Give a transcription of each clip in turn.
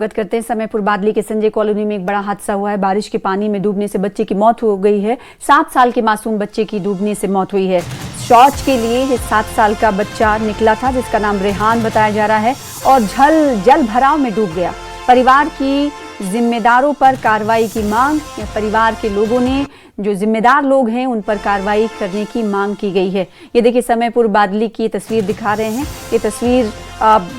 बात करते हैं समयपुर बादली के संजय कॉलोनी में एक बड़ा हादसा हुआ है। बारिश के पानी में डूबने से बच्चे की मौत हो गई है। 7 साल के मासूम बच्चे की डूबने से मौत हुई है। शौच के लिए ये 7 साल का बच्चा निकला था जिसका नाम रेहान बताया जा रहा है और जल भराव में डूब गया। परिवार की जिम्मेदारों पर कार्रवाई की मांग, या परिवार के लोगों ने जो जिम्मेदार लोग हैं उन पर कार्रवाई करने की मांग की गई है। ये देखिए समयपुर बादली की तस्वीर दिखा रहे हैं। ये तस्वीर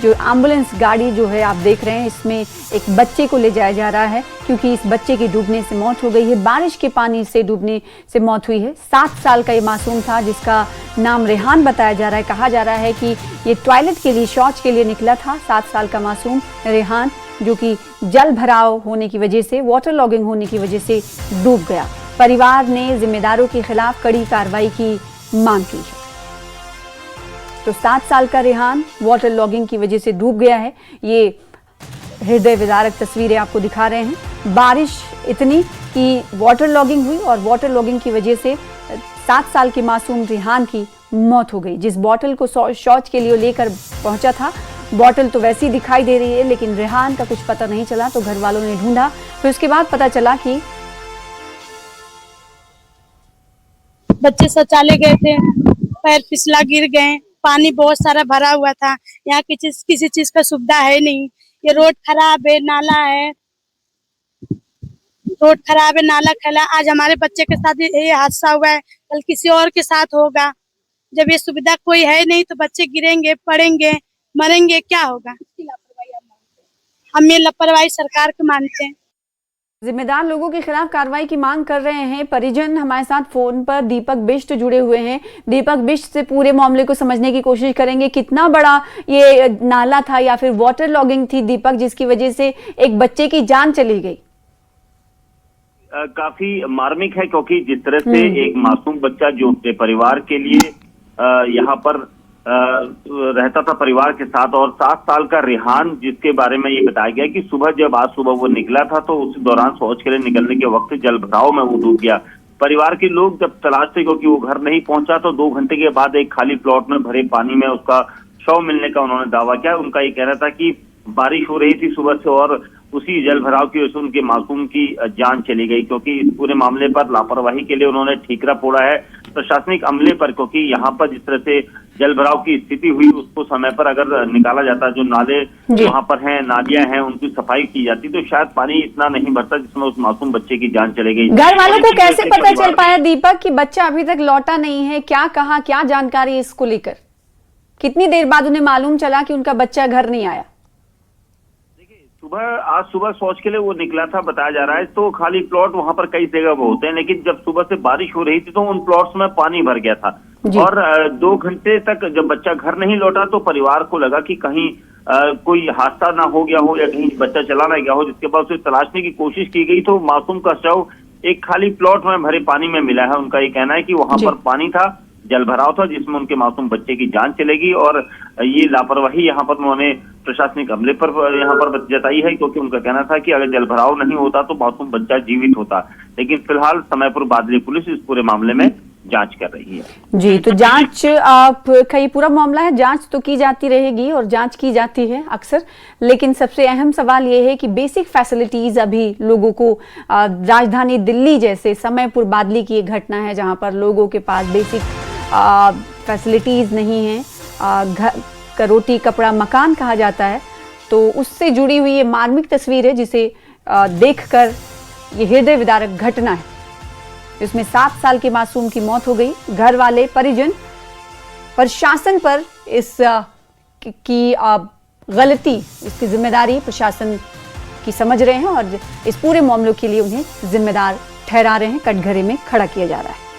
जो एम्बुलेंस गाड़ी जो है आप देख रहे हैं, इसमें एक बच्चे को ले जाया जा रहा है क्योंकि इस बच्चे की डूबने से मौत हो गई है। बारिश के पानी से डूबने से मौत हुई है। 7 साल का ये मासूम था जिसका नाम रेहान बताया जा रहा है। कहा जा रहा है कि ये टॉयलेट के लिए, शौच के लिए निकला था। 7 साल का मासूम रेहान जो कि जल भराव होने की वजह से, वाटर लॉगिंग होने की वजह से डूब गया। परिवार ने जिम्मेदारों के खिलाफ कड़ी कार्रवाई की मांग की है। तो 7 साल का रेहान वाटर लॉगिंग की वजह से डूब गया है। ये हृदय विदारक तस्वीरें आपको दिखा रहे हैं। बारिश इतनी कि वाटर लॉगिंग हुई और वाटर लॉगिंग की वजह से 7 साल के मासूम रेहान की मौत हो गई। जिस बॉटल को शौच के लिए लेकर पहुंचा था, बॉटल तो वैसी दिखाई दे रही है लेकिन रेहान का कुछ पता नहीं चला। तो घर वालों ने ढूंढा, फिर उसके बाद पता चला कि बच्चे शौचालय गए थे, पैर फिसला गिर गए। पानी बहुत सारा भरा हुआ था। यहाँ किसी चीज का सुविधा है नहीं। ये रोड खराब है, नाला है, रोड खराब है, नाला खला। आज हमारे बच्चे के साथ ये हादसा हुआ है, कल किसी और के साथ होगा। जब ये सुविधा कोई है नहीं तो बच्चे गिरेंगे, पड़ेंगे, मरेंगे, क्या होगा। हम ये लापरवाही सरकार को मानते हैं। जिम्मेदार लोगों के खिलाफ कार्रवाई की मांग कर रहे हैं परिजन। हमारे साथ फोन पर दीपक बिष्ट जुड़े हुए हैं। दीपक बिष्ट से पूरे मामले को समझने की कोशिश करेंगे। कितना बड़ा ये नाला था या फिर वाटर लॉगिंग थी दीपक, जिसकी वजह से एक बच्चे की जान चली गई? काफी मार्मिक है क्योंकि जिस तरह से एक मासूम बच्चा जो अपने परिवार के लिए यहाँ पर रहता था परिवार के साथ, और 7 साल का रेहान जिसके बारे में ये बताया गया कि आज सुबह वो निकला था तो उस दौरान शौच के लिए निकलने के वक्त जल भराव में वो डूब गया। परिवार के लोग जब तलाशते क्योंकि वो घर नहीं पहुंचा तो 2 घंटे के बाद एक खाली प्लॉट में भरे पानी में उसका शव मिलने का उन्होंने दावा किया। उनका ये कहना था कि बारिश हो रही थी सुबह से और उसी जल भराव की वजह से उनके मासूम की जान चली गई। क्योंकि इस पूरे मामले पर लापरवाही के लिए उन्होंने ठीकरा फोड़ा है प्रशासनिक अमले पर, क्योंकि यहाँ पर जिस तरह से जल भराव की स्थिति हुई उसको समय पर अगर निकाला जाता, जो नाले वहाँ पर हैं, नालियां हैं, उनकी सफाई की जाती तो शायद पानी इतना नहीं भरता जिसमें उस मासूम बच्चे की जान चली गई। घर वालों को कैसे पता चल पाया दीपक कि बच्चा अभी तक लौटा नहीं है? क्या कहा, क्या जानकारी इसको लेकर? कितनी देर बाद उन्हें मालूम चला कि उनका बच्चा घर नहीं आया? आज सुबह शौच के लिए वो निकला था बताया जा रहा है। तो खाली प्लॉट वहां पर कई जगह वो होते हैं, लेकिन जब सुबह से बारिश हो रही थी तो उन प्लॉट्स में पानी भर गया था और 2 घंटे तक जब बच्चा घर नहीं लौटा तो परिवार को लगा कि कहीं कोई हादसा ना हो गया हो या कहीं बच्चा चला ना गया हो, जिसके बाद उसे तलाशने की कोशिश की गई तो मासूम का शव एक खाली प्लॉट में भरे पानी में मिला है। उनका ये कहना है कि वहां पर पानी था, जल भराव था जिसमें उनके मासूम बच्चे की जान चलेगी। और ये लापरवाही यहाँ पर उन्होंने प्रशासनिक अमले पर यहाँ पर जताई है क्योंकि उनका कहना था कि अगर जल भराव नहीं होता तो मासूम बच्चा जीवित होता। लेकिन फिलहाल समयपुर बादली पुलिस इस पूरे मामले में जांच कर रही है। जी, तो जांच का ये पूरा मामला है, जांच तो की जाती रहेगी और जांच की जाती है अक्सर, लेकिन सबसे अहम सवाल ये है कि बेसिक फैसिलिटीज अभी लोगों को, राजधानी दिल्ली जैसे समयपुर बादली की एक घटना है जहां पर लोगों के पास बेसिक फैसिलिटीज नहीं है। घर का रोटी कपड़ा मकान कहा जाता है, तो उससे जुड़ी हुई ये मार्मिक तस्वीर है जिसे देखकर ये हृदय विदारक घटना है जिसमें 7 साल के मासूम की मौत हो गई। घर वाले, परिजन प्रशासन पर इस की गलती, इसकी जिम्मेदारी प्रशासन की समझ रहे हैं और इस पूरे मामलों के लिए उन्हें जिम्मेदार ठहरा रहे हैं, कटघरे में खड़ा किया जा रहा है।